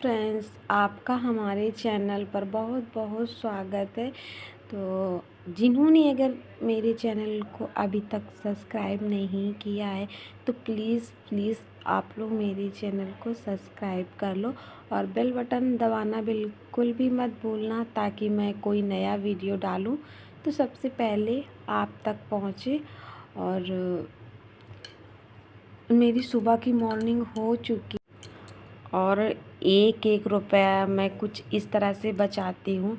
Friends, आपका हमारे channel पर बहुत बहुत स्वागत है। तो जिन्होंने अगर मेरे चैनल को अभी तक सब्सक्राइब नहीं किया है तो प्लीज़ प्लीज़ आप लोग मेरे चैनल को सब्सक्राइब कर लो और बेल बटन दबाना बिल्कुल भी मत भूलना, ताकि मैं कोई नया वीडियो डालूं तो सबसे पहले आप तक पहुंचे। और मेरी सुबह की मॉर्निंग हो चुकी और एक एक रुपया मैं कुछ इस तरह से बचाती हूँ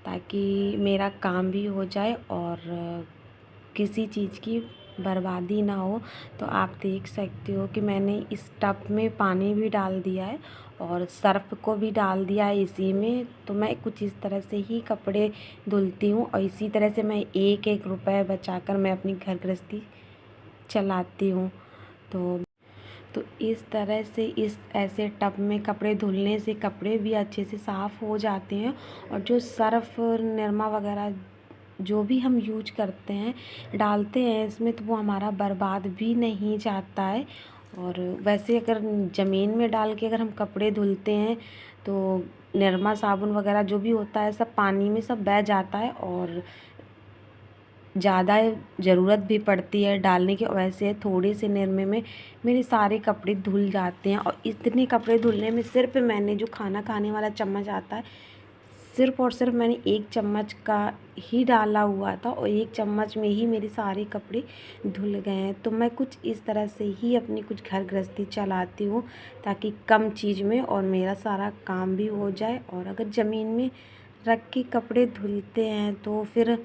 ताकि मेरा काम भी हो जाए और किसी चीज़ की बर्बादी ना हो। तो आप देख सकते हो कि मैंने इस टब में पानी भी डाल दिया है और सर्फ़ को भी डाल दिया है इसी में। तो मैं कुछ इस तरह से ही कपड़े धुलती हूँ और इसी तरह से मैं एक एक रुपये बचाकर मैं अपनी घर गृहस्थी चलाती हूँ। तो इस तरह से इस ऐसे टब में कपड़े धुलने से कपड़े भी अच्छे से साफ़ हो जाते हैं। और जो सर्फ़ निरमा वगैरह जो भी हम यूज करते हैं डालते हैं इसमें, तो वो हमारा बर्बाद भी नहीं जाता है। और वैसे अगर ज़मीन में डाल के अगर हम कपड़े धुलते हैं तो निरमा साबुन वगैरह जो भी होता है सब पानी में सब बह जाता है और ज़्यादा ज़रूरत भी पड़ती है डालने की। वैसे थोड़े से निरमे में मेरे सारे कपड़े धुल जाते हैं। और इतने कपड़े धुलने में सिर्फ मैंने जो खाना खाने वाला चम्मच आता है, सिर्फ और सिर्फ मैंने एक चम्मच का ही डाला हुआ था और एक चम्मच में ही मेरे सारे कपड़े धुल गए हैं। तो मैं कुछ इस तरह से ही अपनी कुछ घर गृहस्थी चलाती हूँ ताकि कम चीज़ में और मेरा सारा काम भी हो जाए। और अगर ज़मीन में रख के कपड़े धुलते हैं तो फिर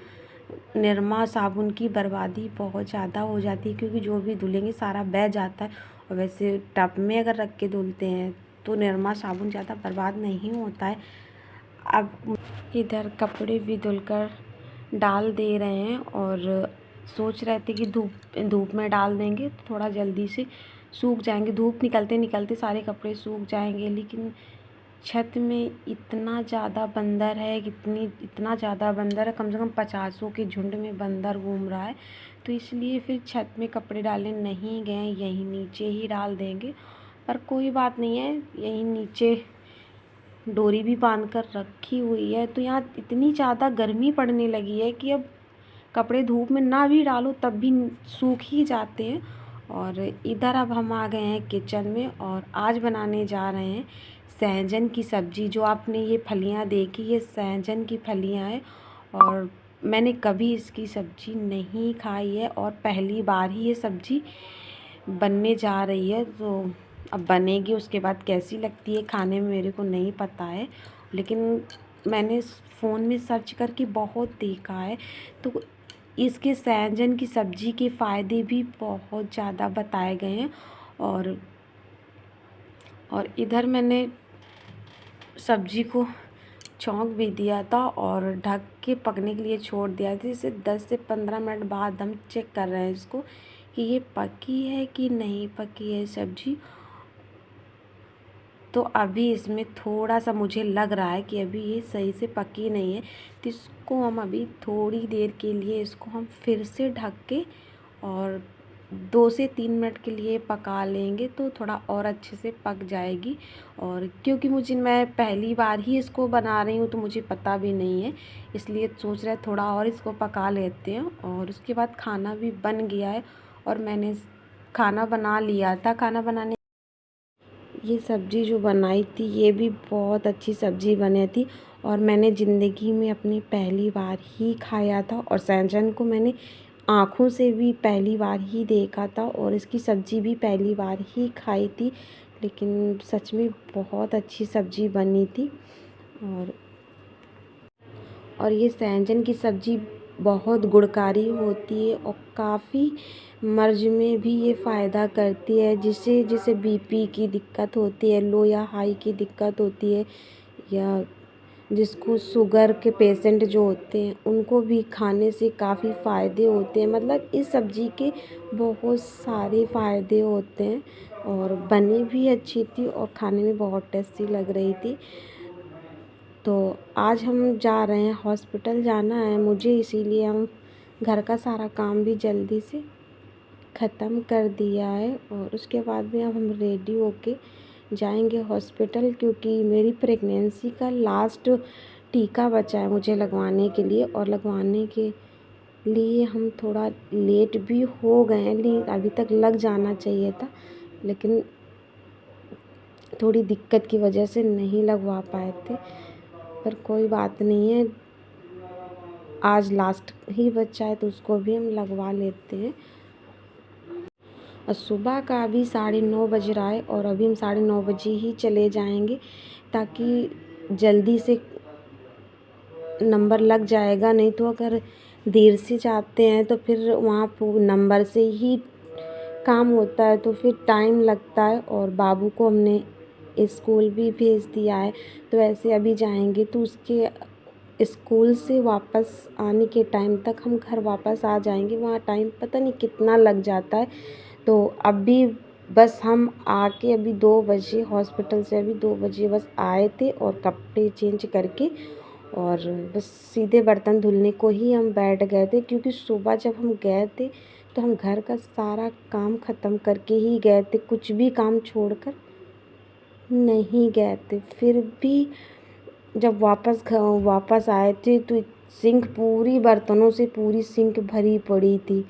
निरमा साबुन की बर्बादी बहुत ज़्यादा हो जाती है, क्योंकि जो भी धुलेंगे सारा बह जाता है। और वैसे टब में अगर रख के धुलते हैं तो निरमा साबुन ज़्यादा बर्बाद नहीं होता है। अब इधर कपड़े भी धुलकर डाल दे रहे हैं और सोच रहे थे कि धूप धूप में डाल देंगे तो थोड़ा जल्दी से सूख जाएंगे, धूप निकलते निकलते सारे कपड़े सूख जाएंगे। लेकिन छत में इतना ज़्यादा बंदर है, इतना ज़्यादा बंदर है, कम से कम 50 के झुंड में बंदर घूम रहा है। तो इसलिए फिर छत में कपड़े डालने नहीं गए, यहीं नीचे ही डाल देंगे। पर कोई बात नहीं है, यहीं नीचे डोरी भी बांध कर रखी हुई है। तो यहाँ इतनी ज़्यादा गर्मी पड़ने लगी है कि अब कपड़े धूप में ना भी डालो तब भी सूख ही जाते हैं। और इधर अब हम आ गए हैं किचन में और आज बनाने जा रहे हैं सहजन की सब्ज़ी। जो आपने ये फलियाँ देखी, ये सहजन की फलियाँ हैं और मैंने कभी इसकी सब्ज़ी नहीं खाई है और पहली बार ही ये सब्ज़ी बनने जा रही है। तो अब बनेगी, उसके बाद कैसी लगती है खाने में मेरे को नहीं पता है, लेकिन मैंने फ़ोन में सर्च करके बहुत देखा है। तो इसके सहजन की सब्ज़ी के फ़ायदे भी बहुत ज़्यादा बताए गए हैं। और इधर मैंने सब्ज़ी को छौंक भी दिया था और ढक के पकने के लिए छोड़ दिया था। इसे 10 से 15 मिनट बाद हम चेक कर रहे हैं इसको कि ये पकी है कि नहीं पकी है सब्ज़ी। तो अभी इसमें थोड़ा सा मुझे लग रहा है कि अभी ये सही से पकी नहीं है। तो इसको हम अभी थोड़ी देर के लिए इसको हम फिर से ढक के और 2 से 3 मिनट के लिए पका लेंगे तो थोड़ा और अच्छे से पक जाएगी। और क्योंकि मैं पहली बार ही इसको बना रही हूँ तो मुझे पता भी नहीं है, इसलिए सोच रहे थोड़ा और इसको पका लेते हैं। और उसके बाद खाना भी बन गया है और मैंने खाना बना लिया था। खाना बनाने ये सब्ज़ी जो बनाई थी ये भी बहुत अच्छी सब्ज़ी बनी थी और मैंने ज़िंदगी में अपनी पहली बार ही खाया था। और सहजन को मैंने आँखों से भी पहली बार ही देखा था और इसकी सब्ज़ी भी पहली बार ही खाई थी। लेकिन सच में बहुत अच्छी सब्ज़ी बनी थी। और ये सहजन की सब्ज़ी बहुत गुणकारी होती है और काफ़ी मर्ज में भी ये फ़ायदा करती है। जिसे बीपी की दिक्कत होती है, लो या हाई की दिक्कत होती है, या जिसको शुगर के पेशेंट जो होते हैं उनको भी खाने से काफ़ी फ़ायदे होते हैं। मतलब इस सब्ज़ी के बहुत सारे फ़ायदे होते हैं और बनी भी अच्छी थी और खाने में बहुत टेस्टी लग रही थी। तो आज हम जा रहे हैं, हॉस्पिटल जाना है मुझे, इसीलिए हम घर का सारा काम भी जल्दी से ख़त्म कर दिया है। और उसके बाद में अब हम रेडी होके जाएंगे हॉस्पिटल, क्योंकि मेरी प्रेगनेंसी का लास्ट टीका बचा है मुझे लगवाने के लिए। और लगवाने के लिए हम थोड़ा लेट भी हो गए हैं, लेकिन अभी तक लग जाना चाहिए था, लेकिन थोड़ी दिक्कत की वजह से नहीं लगवा पाए थे। पर कोई बात नहीं है, आज लास्ट ही बच्चा है तो उसको भी हम लगवा लेते हैं। और सुबह का अभी 9:30 बज रहा है और अभी हम 9:30 बजे ही चले जाएंगे, ताकि जल्दी से नंबर लग जाएगा। नहीं तो अगर देर से जाते हैं तो फिर वहाँ नंबर से ही काम होता है, तो फिर टाइम लगता है। और बाबू को हमने स्कूल भी भेज दिया है, तो ऐसे अभी जाएंगे तो उसके स्कूल से वापस आने के टाइम तक हम घर वापस आ जाएंगे। वहाँ टाइम पता नहीं कितना लग जाता है। तो अभी बस हम आके अभी 2 बजे हॉस्पिटल से अभी 2 बजे बस आए थे, और कपड़े चेंज करके और बस सीधे बर्तन धुलने को ही हम बैठ गए थे। क्योंकि सुबह जब हम गए थे तो हम घर का सारा काम ख़त्म करके ही गए थे, कुछ भी काम छोड़कर नहीं गए थे। फिर भी जब वापस आए थे तो सिंक पूरी बर्तनों से पूरी सिंक भरी पड़ी थी।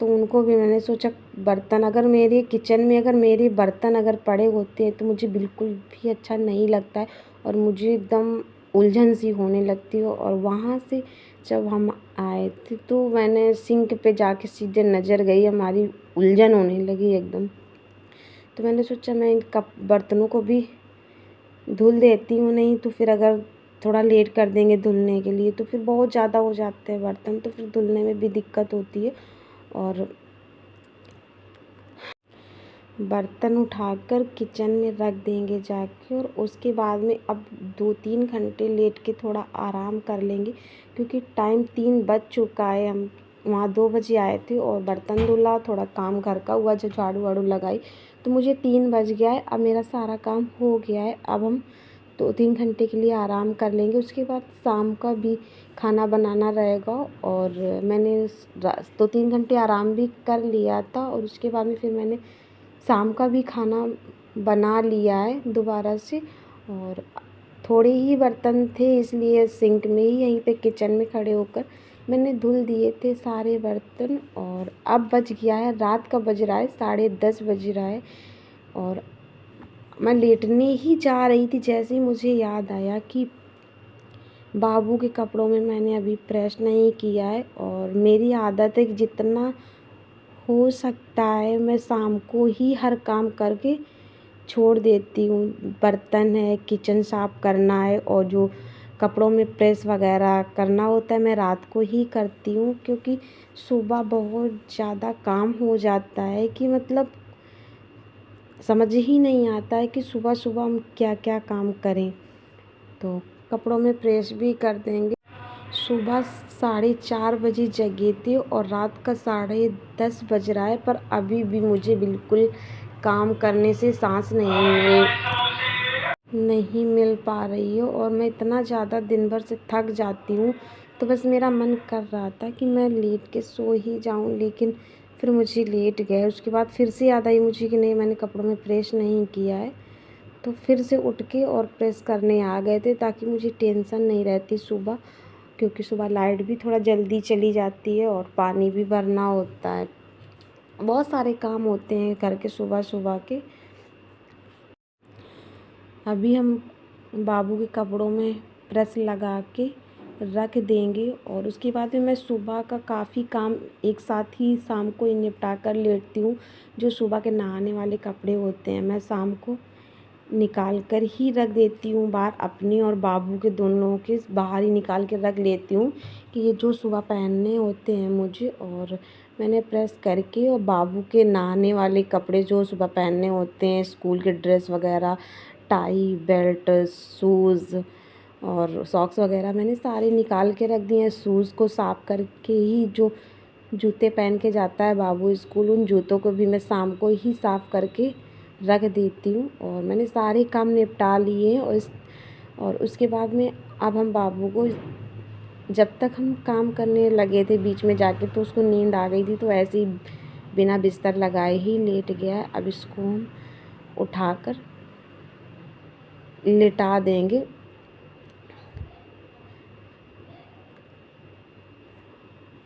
तो उनको भी मैंने सोचा, बर्तन अगर मेरे किचन में अगर मेरे बर्तन अगर पड़े होते हैं तो मुझे बिल्कुल भी अच्छा नहीं लगता है, और मुझे एकदम उलझन सी होने लगती है। और वहाँ से जब हम आए थे तो मैंने सिंक पे जाके सीधे नज़र गई, हमारी उलझन होने लगी एकदम। तो मैंने सोचा मैं इन बर्तनों को भी धुल देती हूँ, नहीं तो फिर अगर थोड़ा लेट कर देंगे धुलने के लिए तो फिर बहुत ज़्यादा हो जाते हैं बर्तन, तो फिर धुलने में भी दिक्कत होती है। और बर्तन उठाकर किचन में रख देंगे जाके, और उसके बाद में अब 2-3 घंटे लेट के थोड़ा आराम कर लेंगे, क्योंकि टाइम 3 बज चुका है। हम वहाँ 2 बजे आए थे और बर्तन धुला, थोड़ा काम घर का हुआ, जो झाड़ू वाड़ू लगाई, तो मुझे 3 बज गया है। अब मेरा सारा काम हो गया है, अब हम 2-3 घंटे के लिए आराम कर लेंगे। उसके बाद शाम का भी खाना बनाना रहेगा, और मैंने 2-3 घंटे आराम भी कर लिया था, और उसके बाद में फिर मैंने शाम का भी खाना बना लिया है दोबारा से। और थोड़े ही बर्तन थे, इसलिए सिंक में ही यहीं पे किचन में खड़े होकर मैंने धुल दिए थे सारे बर्तन। और अब बज गया है, रात का बज रहा है 10:30 बज रहा है, और मैं लेटने ही जा रही थी, जैसे ही मुझे याद आया कि बाबू के कपड़ों में मैंने अभी प्रेस नहीं किया है। और मेरी आदत है कि जितना हो सकता है मैं शाम को ही हर काम करके छोड़ देती हूँ। बर्तन है, किचन साफ़ करना है, और जो कपड़ों में प्रेस वगैरह करना होता है मैं रात को ही करती हूँ, क्योंकि सुबह बहुत ज़्यादा काम हो जाता है कि मतलब समझ ही नहीं आता है कि सुबह सुबह हम क्या क्या काम करें। तो कपड़ों में प्रेस भी कर देंगे। सुबह 4:30 बजे जगी थी और रात का 10:30 बज रहा है, पर अभी भी मुझे बिल्कुल काम करने से सांस नहीं मिल पा रही है। और मैं इतना ज़्यादा दिन भर से थक जाती हूँ, तो बस मेरा मन कर रहा था कि मैं लेट के सो ही जाऊँ, लेकिन फिर मुझे लेट गए। उसके बाद फिर से याद आई मुझे कि नहीं, मैंने कपड़ों में प्रेस नहीं किया है, तो फिर से उठ के और प्रेस करने आ गए थे, ताकि मुझे टेंशन नहीं रहती सुबह। क्योंकि सुबह लाइट भी थोड़ा जल्दी चली जाती है और पानी भी भरना होता है, बहुत सारे काम होते हैं घर के सुबह सुबह के। अभी हम बाबू के कपड़ों में प्रेस लगा के रख देंगे, और उसके बाद में मैं सुबह का काफ़ी काम एक साथ ही शाम को ही निपटा कर लेटती हूँ। जो सुबह के नहाने वाले कपड़े होते हैं मैं शाम को निकाल कर ही रख देती हूँ बाहर, अपनी और बाबू के दोनों के बाहर ही निकाल के रख लेती हूँ कि ये जो सुबह पहनने होते हैं मुझे। और मैंने प्रेस करके और बाबू के नहाने वाले कपड़े जो सुबह पहनने होते हैं, स्कूल के ड्रेस वगैरह, टाई, बेल्ट, शूज़ और सॉक्स वगैरह, मैंने सारे निकाल के रख दिए हैं। शूज़ को साफ़ करके ही, जो जूते पहन के जाता है बाबू स्कूल, उन जूतों को भी मैं शाम को ही साफ़ करके रख देती हूँ। और मैंने सारे काम निपटा लिए हैं। और उसके बाद में अब हम बाबू को, जब तक हम काम करने लगे थे बीच में जाके तो उसको नींद आ गई थी, तो ऐसे ही बिना बिस्तर लगाए ही लेट गया है। अब इसको हम उठाकर लिटा देंगे।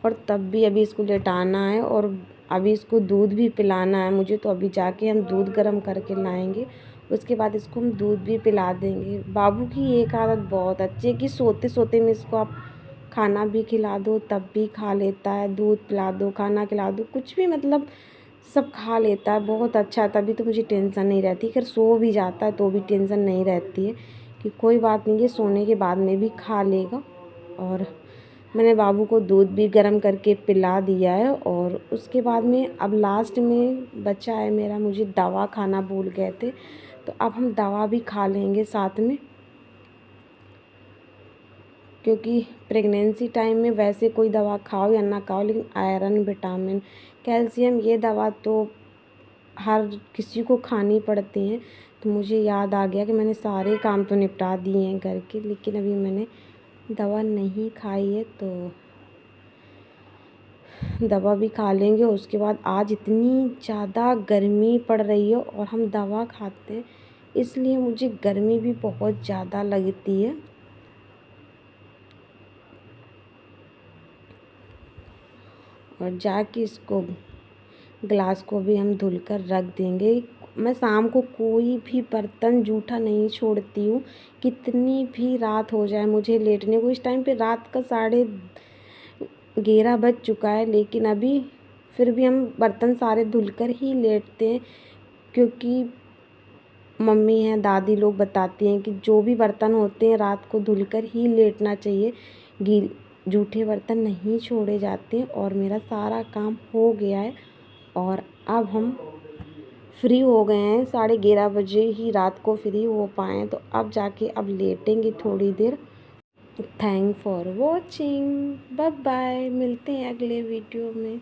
और तब भी अभी इसको लेटाना है और अभी इसको दूध भी पिलाना है मुझे, तो अभी जाके हम दूध गर्म करके लाएंगे। उसके बाद इसको हम दूध भी पिला देंगे। बाबू की एक आदत बहुत अच्छी है कि सोते सोते में इसको आप खाना भी खिला दो तब भी खा लेता है, दूध पिला दो, खाना खिला दो, कुछ भी मतलब सब खा लेता है, बहुत अच्छा। तभी तो मुझे टेंशन नहीं रहती। खैर सो भी जाता है तो भी टेंशन नहीं रहती है कि कोई बात नहीं है, सोने के बाद में भी खा लेगा। और मैंने बाबू को दूध भी गर्म करके पिला दिया है। और उसके बाद में अब लास्ट में बचा है मेरा, मुझे दवा खाना भूल गए थे, तो अब हम दवा भी खा लेंगे साथ में। क्योंकि प्रेगनेंसी टाइम में वैसे कोई दवा खाओ या ना खाओ, लेकिन आयरन, विटामिन, कैल्शियम ये दवा तो हर किसी को खानी पड़ती हैं। तो मुझे याद आ गया कि मैंने सारे काम तो निपटा दिए हैं घर के, लेकिन अभी मैंने दवा नहीं खाई है, तो दवा भी खा लेंगे। उसके बाद आज इतनी ज़्यादा गर्मी पड़ रही है और हम दवा खाते हैं, इसलिए मुझे गर्मी भी बहुत ज़्यादा लगती है। और जाके इसको ग्लास को भी हम धुलकर रख देंगे। मैं शाम को कोई भी बर्तन जूठा नहीं छोड़ती हूँ, कितनी भी रात हो जाए मुझे लेटने को। इस टाइम पे रात का 11:30 बज चुका है, लेकिन अभी फिर भी हम बर्तन सारे धुलकर ही लेटते हैं। क्योंकि मम्मी हैं, दादी लोग बताती हैं कि जो भी बर्तन होते हैं रात को धुलकर ही लेटना चाहिए, जूठे बर्तन नहीं छोड़े जाते। और मेरा सारा काम हो गया है और अब हम फ्री हो गए हैं। 11:30 बजे ही रात को फ्री हो पाए, तो अब जाके अब लेटेंगे थोड़ी देर। Thank for watching, bye bye, मिलते हैं अगले वीडियो में।